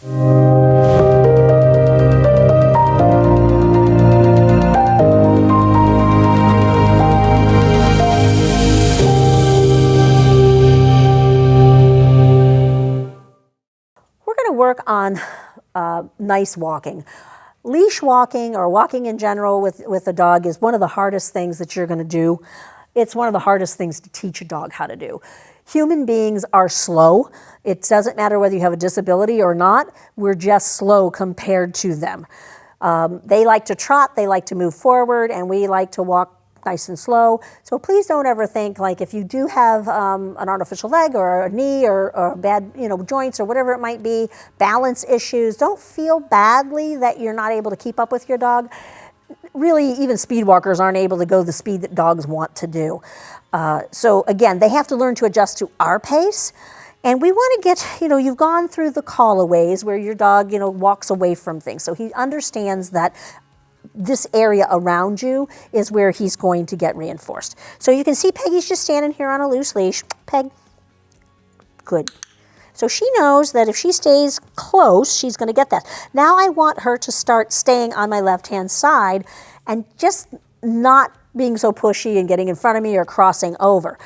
We're going to work on nice walking. Leash walking or walking in general with a dog is one of the hardest things that you're going to do. It's one of the hardest things to teach a dog how to do. Human beings are slow. It doesn't matter whether you have a disability or not. We're just slow compared to them. They like to trot, they like to move forward, and we like to walk nice and slow. So please don't ever think like if you do have an artificial leg or a knee or bad joints or whatever it might be, balance issues, don't feel badly that you're not able to keep up with your dog. Really, even speed walkers aren't able to go the speed that dogs want to do. So again, they have to learn to adjust to our pace. And we want to get, you've gone through the callaways where your dog, walks away from things. So he understands that this area around you is where he's going to get reinforced. So you can see Peggy's just standing here on a loose leash. Peg, good. So she knows that if she stays close, she's going to get that. Now I want her to start staying on my left-hand side and just not being so pushy and getting in front of me or crossing over.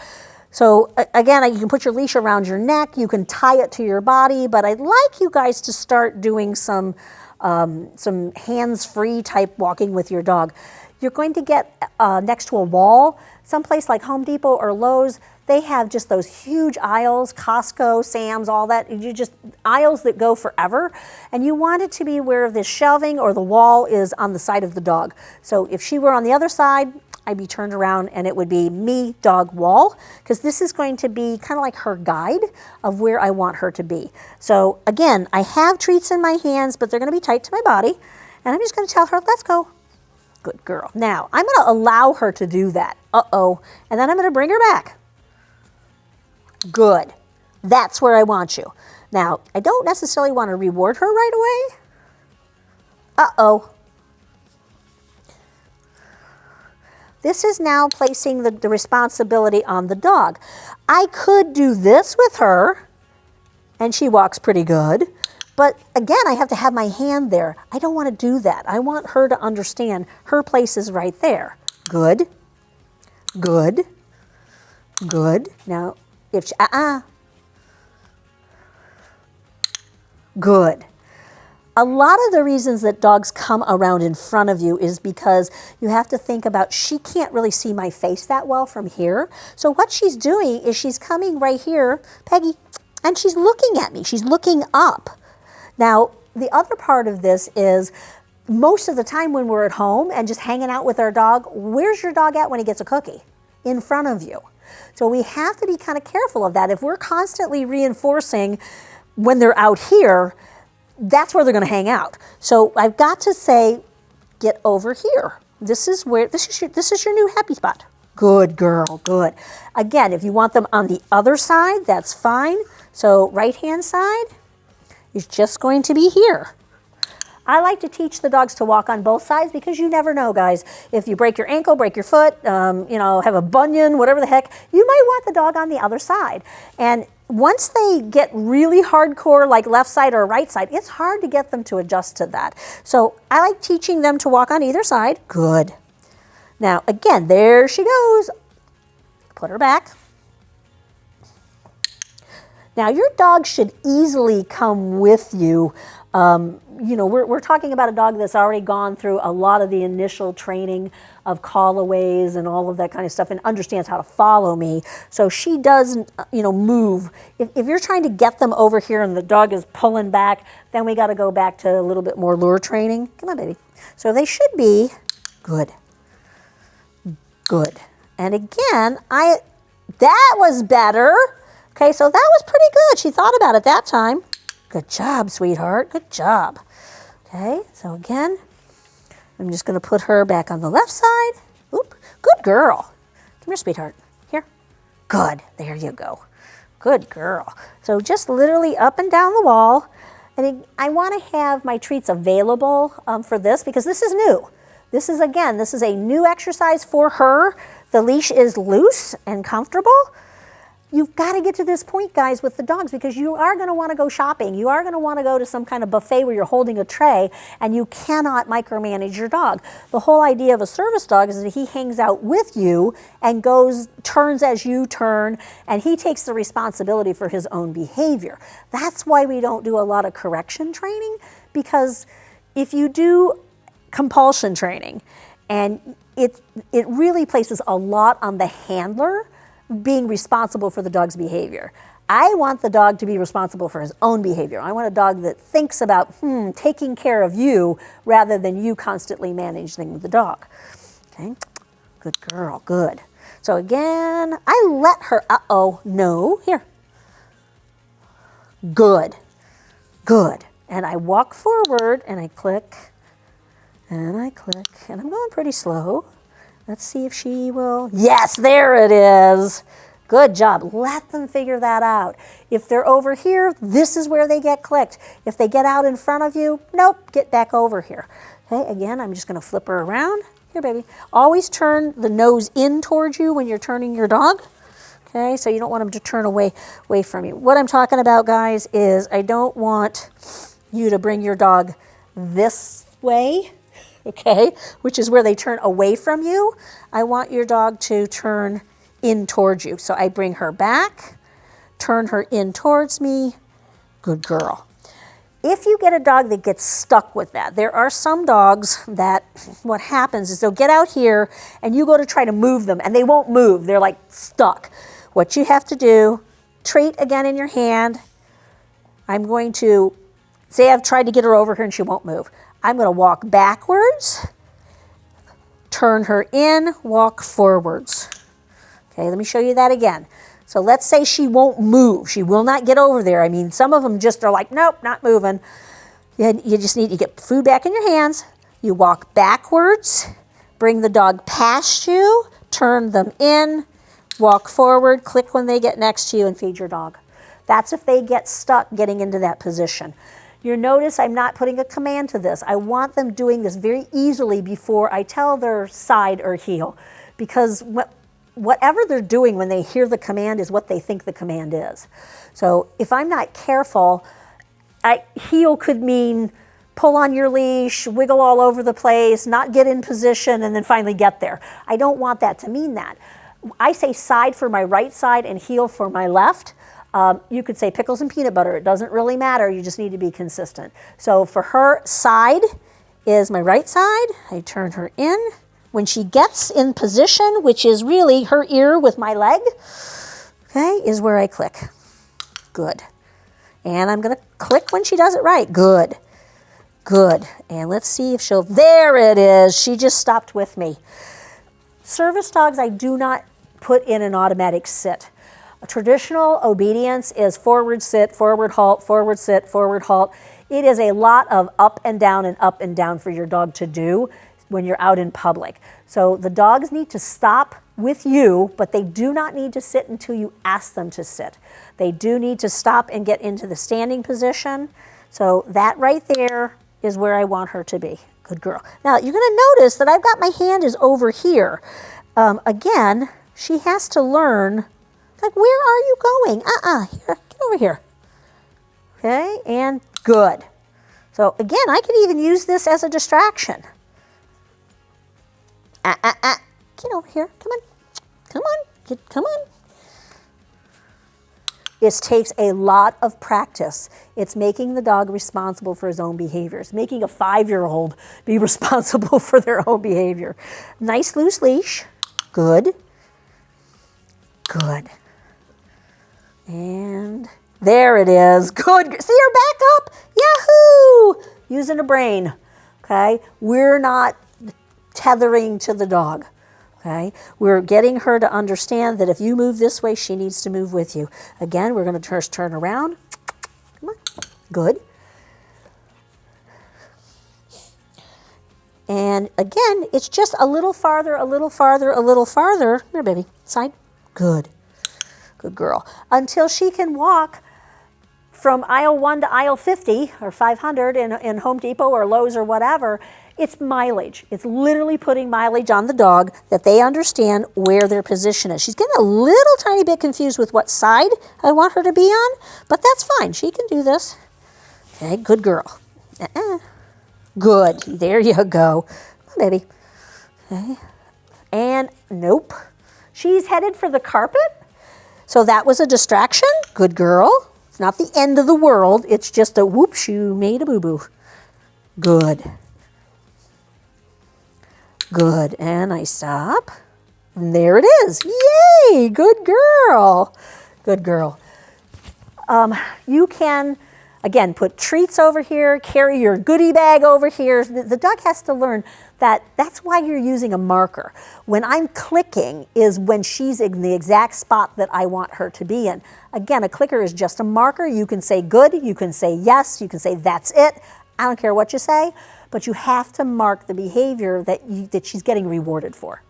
So again, you can put your leash around your neck, you can tie it to your body, but I'd like you guys to start doing some hands-free type walking with your dog. You're going to get next to a wall, someplace like Home Depot or Lowe's. They have just those huge aisles, Costco, Sam's, all that. You just aisles that go forever. And you want it to be where this shelving or the wall is on the side of the dog. So if she were on the other side, I'd be turned around and it would be me, dog, wall, because this is going to be kind of like her guide of where I want her to be. So again, I have treats in my hands, but they're going to be tight to my body. And I'm just going to tell her, let's go. Good girl. Now, I'm going to allow her to do that. Uh-oh. And then I'm going to bring her back. Good. That's where I want you. Now, I don't necessarily want to reward her right away. Uh-oh. This is now placing the responsibility on the dog. I could do this with her, and she walks pretty good. But again, I have to have my hand there. I don't want to do that. I want her to understand her place is right there. Good. Good. Good. Now, if she, Good. A lot of the reasons that dogs come around in front of you is because you have to think about she can't really see my face that well from here. So what she's doing is she's coming right here, Peggy, and she's looking at me. She's looking up. Now, the other part of this is most of the time when we're at home and just hanging out with our dog, where's your dog at when he gets a cookie? In front of you. So we have to be kind of careful of that. If we're constantly reinforcing when they're out here, that's where they're going to hang out. So I've got to say, get over here. This is your new happy spot. Good girl, good. Again, if you want them on the other side, that's fine. So right-hand side is just going to be here. I like to teach the dogs to walk on both sides because you never know, guys. If you break your ankle, break your foot, have a bunion, whatever the heck, you might want the dog on the other side. And once they get really hardcore, like left side or right side, it's hard to get them to adjust to that. So I like teaching them to walk on either side. Good. Now, again, there she goes. Put her back. Now, your dog should easily come with you. We're talking about a dog that's already gone through a lot of the initial training of callaways and all of that kind of stuff and understands how to follow me. So she does, move. If you're trying to get them over here and the dog is pulling back, then we got to go back to a little bit more lure training. Come on, baby. So they should be good. Good. And again, that was better. Okay, so that was pretty good. She thought about it that time. Good job, sweetheart. Good job. Okay, so again, I'm just going to put her back on the left side. Oop, good girl. Come here, sweetheart. Here. Good. There you go. Good girl. So just literally up and down the wall. And I want to have my treats available for this because this is new. This is a new exercise for her. The leash is loose and comfortable. you've got to get to this point, guys, with the dogs, because you are going to want to go shopping. You are going to want to go to some kind of buffet where you're holding a tray, and you cannot micromanage your dog. The whole idea of a service dog is that he hangs out with you and turns as you turn, and he takes the responsibility for his own behavior. That's why we don't do a lot of correction training, because if you do compulsion training, and it really places a lot on the handler being responsible for the dog's behavior. I want the dog to be responsible for his own behavior. I want a dog that thinks about taking care of you rather than you constantly managing the dog. Okay, good girl, good. So again, I let her, no, here. Good, good. And I walk forward and I click, and I click, and I'm going pretty slow. Let's see if she will. Yes, there it is. Good job. Let them figure that out. If they're over here, this is where they get clicked. If they get out in front of you, nope, get back over here. Okay, again, I'm just going to flip her around. Here, baby. Always turn the nose in towards you when you're turning your dog. Okay, so you don't want them to turn away from you. What I'm talking about, guys, is I don't want you to bring your dog this way, okay, which is where they turn away from you. I want your dog to turn in towards you. So I bring her back, turn her in towards me. Good girl. If you get a dog that gets stuck with that, there are some dogs that what happens is they'll get out here and you go to try to move them and they won't move. They're like stuck. What you have to do, treat again in your hand. I'm going to, say I've tried to get her over here and she won't move. I'm going to walk backwards, turn her in, walk forwards. Okay, let me show you that again. So let's say she won't move. She will not get over there. I mean, some of them just are like, nope, not moving. You just need to get food back in your hands. You walk backwards, bring the dog past you, turn them in, walk forward, click when they get next to you, and feed your dog. That's if they get stuck getting into that position. You'll notice I'm not putting a command to this. I want them doing this very easily before I tell their side or heel, because whatever they're doing when they hear the command is what they think the command is. So if I'm not careful, heel could mean pull on your leash, wiggle all over the place, not get in position, and then finally get there. I don't want that to mean that. I say side for my right side and heel for my left. You could say pickles and peanut butter. It doesn't really matter. You just need to be consistent. So for her, side is my right side. I turn her in. When she gets in position, which is really her ear with my leg, okay, is where I click. Good. And I'm going to click when she does it right. Good. Good. And let's see if she'll, there it is. She just stopped with me. Service dogs, I do not put in an automatic sit. A traditional obedience is forward sit, forward halt, forward sit, forward halt. It is a lot of up and down for your dog to do when you're out in public. So the dogs need to stop with you, but they do not need to sit until you ask them to sit. They do need to stop and get into the standing position. So that right there is where I want her to be. Good girl. Now you're going to notice that I've got my hand is over here. Again, she has to learn, like, where are you going? Here, get over here. Okay, and good. So again, I can even use this as a distraction. Get over here, come on. Come on, come on. This takes a lot of practice. It's making the dog responsible for his own behaviors, making a 5-year-old be responsible for their own behavior. Nice loose leash, good, good. And there it is, good. See her back up? Yahoo! Using her brain, okay? We're not tethering to the dog, okay? We're getting her to understand that if you move this way, she needs to move with you. Again, we're going to first turn around. Come on, good. And again, it's just a little farther, a little farther, a little farther. Come here, baby, side, good. Good girl. Until she can walk from aisle 1 to aisle 50 or 500 in Home Depot or Lowe's or whatever, it's mileage. It's literally putting mileage on the dog that they understand where their position is. She's getting a little tiny bit confused with what side I want her to be on, but that's fine. She can do this. Okay, good girl. Good. There you go. Come on, baby. Okay. And nope. She's headed for the carpet. So that was a distraction. Good girl. It's not the end of the world. It's just a whoops, you made a boo-boo. Good. Good. And I stop. And there it is. Yay! Good girl. Good girl. You can, again, put treats over here, carry your goodie bag over here. The dog has to learn that that's why you're using a marker. When I'm clicking is when she's in the exact spot that I want her to be in. Again, a clicker is just a marker. You can say good, you can say yes, you can say that's it. I don't care what you say, but you have to mark the behavior that she's getting rewarded for.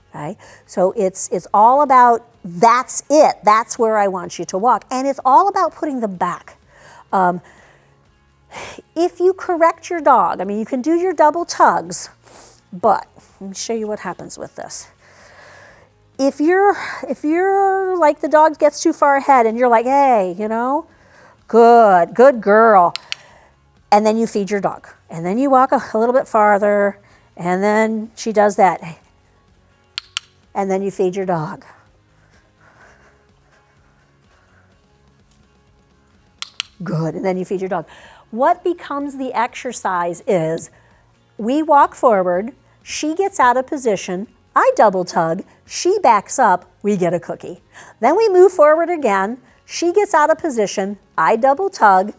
Okay? So it's all about that's it. That's where I want you to walk. And it's all about putting them back. If you correct your dog, I mean, you can do your double tugs, but let me show you what happens with this. If you're like the dog gets too far ahead and you're like, hey, you know, good girl. And then you feed your dog. And then you walk a little bit farther and then she does that. And then you feed your dog. Good, and then you feed your dog. What becomes the exercise is we walk forward, she gets out of position, I double tug, she backs up, we get a cookie. Then we move forward again, she gets out of position, I double tug,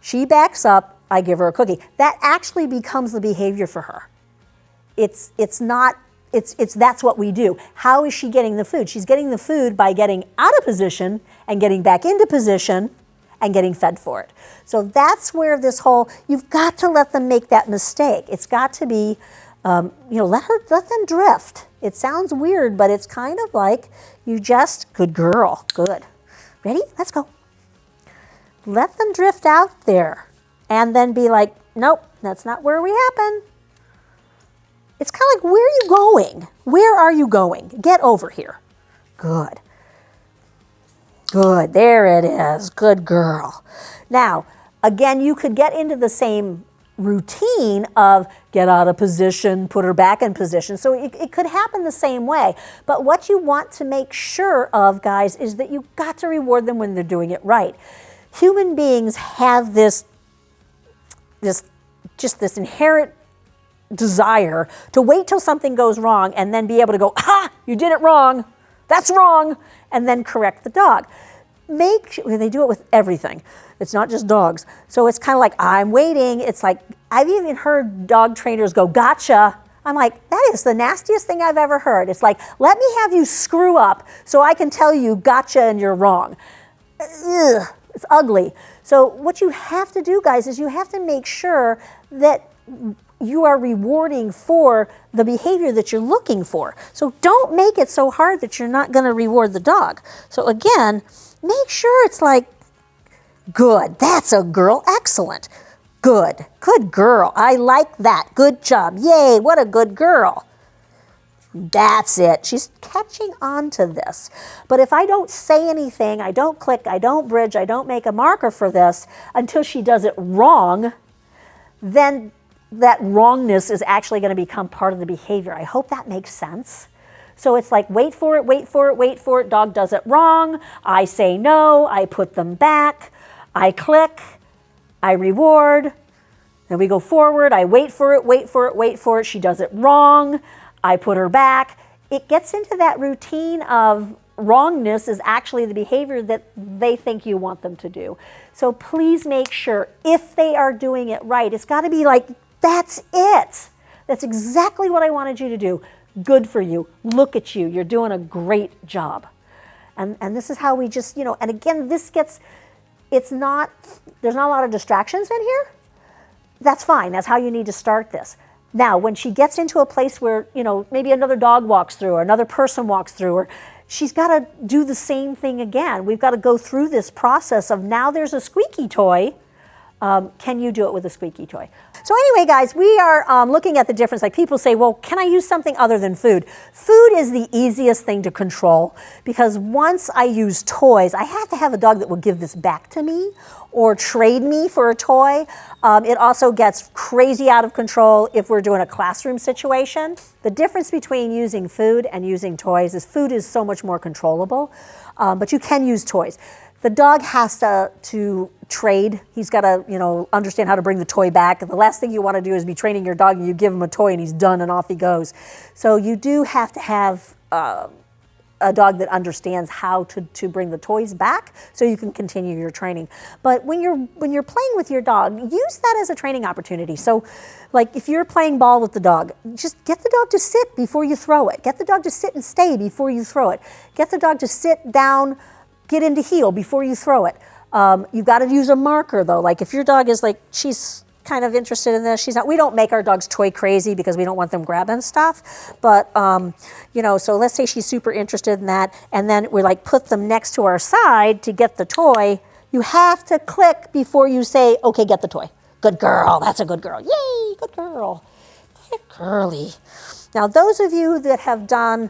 she backs up, I give her a cookie. That actually becomes the behavior for her. It's that's what we do. How is she getting the food? She's getting the food by getting out of position and getting back into position and getting fed for it. So that's where this whole, you've got to let them make that mistake. It's got to be, let them drift. It sounds weird, but it's kind of like good girl, good. Ready? Let's go. Let them drift out there and then be like, nope, that's not where we happen. It's kind of like, where are you going? Where are you going? Get over here. Good. Good, there it is, good girl. Now, again, you could get into the same routine of get out of position, put her back in position. So it could happen the same way. But what you want to make sure of, guys, is that you've got to reward them when they're doing it right. Human beings have this inherent desire to wait till something goes wrong and then be able to go, you did it wrong, that's wrong, and then correct the dog. They do it with everything. It's not just dogs. So it's kind of like, I'm waiting. It's like, I've even heard dog trainers go, gotcha. I'm like, that is the nastiest thing I've ever heard. It's like, let me have you screw up so I can tell you gotcha and you're wrong. Ugh, it's ugly. So what you have to do, guys, is you have to make sure that you are rewarding for the behavior that you're looking for. So don't make it so hard that you're not going to reward the dog. So again, make sure it's like, good, that's a girl, excellent. Good girl, I like that, good job, yay, what a good girl. That's it, she's catching on to this. But if I don't say anything, I don't click, I don't bridge, I don't make a marker for this until she does it wrong, then that wrongness is actually going to become part of the behavior. I hope that makes sense. So it's like, wait for it, wait for it, wait for it. Dog does it wrong. I say no. I put them back. I click. I reward. Then we go forward. I wait for it, wait for it, wait for it. She does it wrong. I put her back. It gets into that routine of wrongness is actually the behavior that they think you want them to do. So please make sure if they are doing it right, it's got to be like, that's it. That's exactly what I wanted you to do. Good for you. Look at you. You're doing a great job. And this is how we just, and again, there's not a lot of distractions in here. That's fine. That's how you need to start this. Now, when she gets into a place where, maybe another dog walks through or another person walks through, or she's got to do the same thing again. We've got to go through this process of now there's a squeaky toy. Can you do it with a squeaky toy? So anyway, guys, we are looking at the difference. Like people say, well, can I use something other than food? Food is the easiest thing to control because once I use toys, I have to have a dog that will give this back to me or trade me for a toy. It also gets crazy out of control if we're doing a classroom situation. The difference between using food and using toys is food is so much more controllable, but you can use toys. The dog has to trade. He's got to, understand how to bring the toy back. The last thing you want to do is be training your dog and you give him a toy and he's done and off he goes. So you do have to have a dog that understands how to bring the toys back so you can continue your training. But when you're playing with your dog, use that as a training opportunity. So like if you're playing ball with the dog, just get the dog to sit before you throw it. Get the dog to sit and stay before you throw it. Get the dog to sit down, get into heel before you throw it. You've got to use a marker though. Like if your dog is like, she's kind of interested in this, she's not, we don't make our dogs toy crazy because we don't want them grabbing stuff. But, so let's say she's super interested in that and then we like put them next to our side to get the toy. You have to click before you say, okay, get the toy. Good girl, that's a good girl. Yay, good girl. Good girly. Now those of you that have done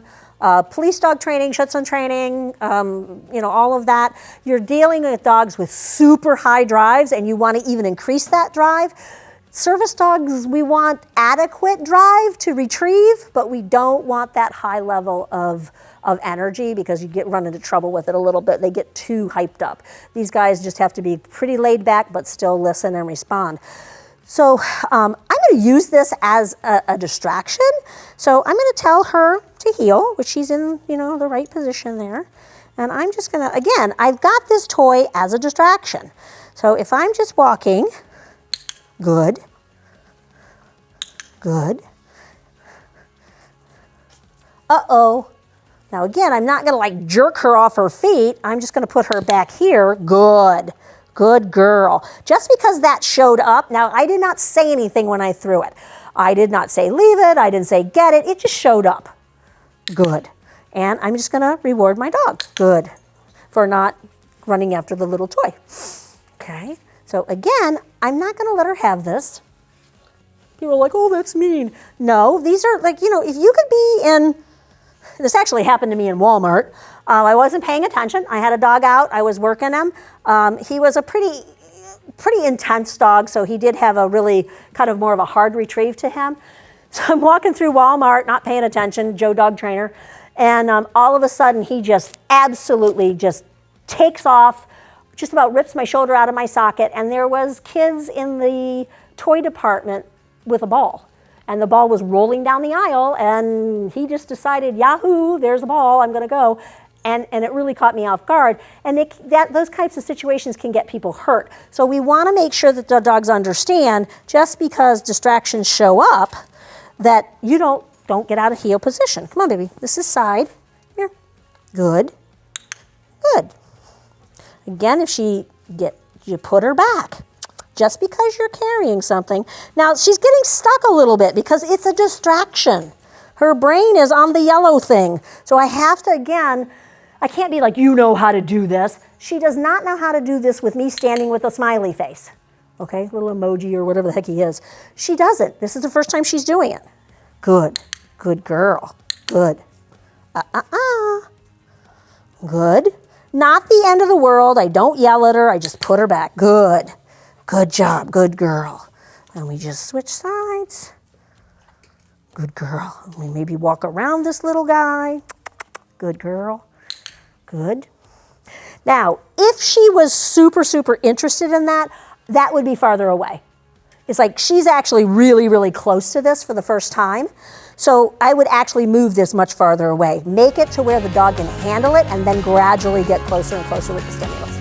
police dog training, Schutzhund training, all of that. You're dealing with dogs with super high drives and you want to even increase that drive. Service dogs, we want adequate drive to retrieve, but we don't want that high level of energy because you run into trouble with it a little bit. They get too hyped up. These guys just have to be pretty laid back, but still listen and respond. So I'm going to use this as a distraction. So I'm going to tell her to heel, which she's in, the right position there. And I'm just going to, again, I've got this toy as a distraction. So if I'm just walking, good, good. Uh-oh. Now again, I'm not going to jerk her off her feet. I'm just going to put her back here. Good. Good girl. Just because that showed up, now I did not say anything when I threw it. I did not say leave it, I didn't say get it, it just showed up. Good. And I'm just gonna reward my dog. Good. For not running after the little toy. Okay, so again, I'm not gonna let her have this. People are like, oh, that's mean. No, these are if you could be in, this actually happened to me in Walmart. I wasn't paying attention. I had a dog out. I was working him. He was a pretty intense dog, so he did have a really kind of more of a hard retrieve to him. So I'm walking through Walmart, not paying attention, Joe dog trainer, and all of a sudden he just absolutely just takes off, just about rips my shoulder out of my socket, and there was kids in the toy department with a ball. And the ball was rolling down the aisle, and he just decided, yahoo, there's the ball, I'm gonna go. And it really caught me off guard. And those types of situations can get people hurt. So we wanna make sure that the dogs understand, just because distractions show up, that you don't get out of heel position. Come on, baby, this is side, here, good, good. Again, if you put her back. Just because you're carrying something. Now, she's getting stuck a little bit because it's a distraction. Her brain is on the yellow thing. So I have to, again, I can't be like, you know how to do this. She does not know how to do this with me standing with a smiley face. Okay, little emoji or whatever the heck he is. She doesn't. This is the first time she's doing it. Good. Good girl. Good. Good. Not the end of the world. I don't yell at her. I just put her back. Good. Good job, good girl. And we just switch sides. Good girl. And we maybe walk around this little guy. Good girl. Good. Now, if she was super, super interested in that, that would be farther away. It's like she's actually really, really close to this for the first time. So I would actually move this much farther away. Make it to where the dog can handle it and then gradually get closer and closer with the stimulus.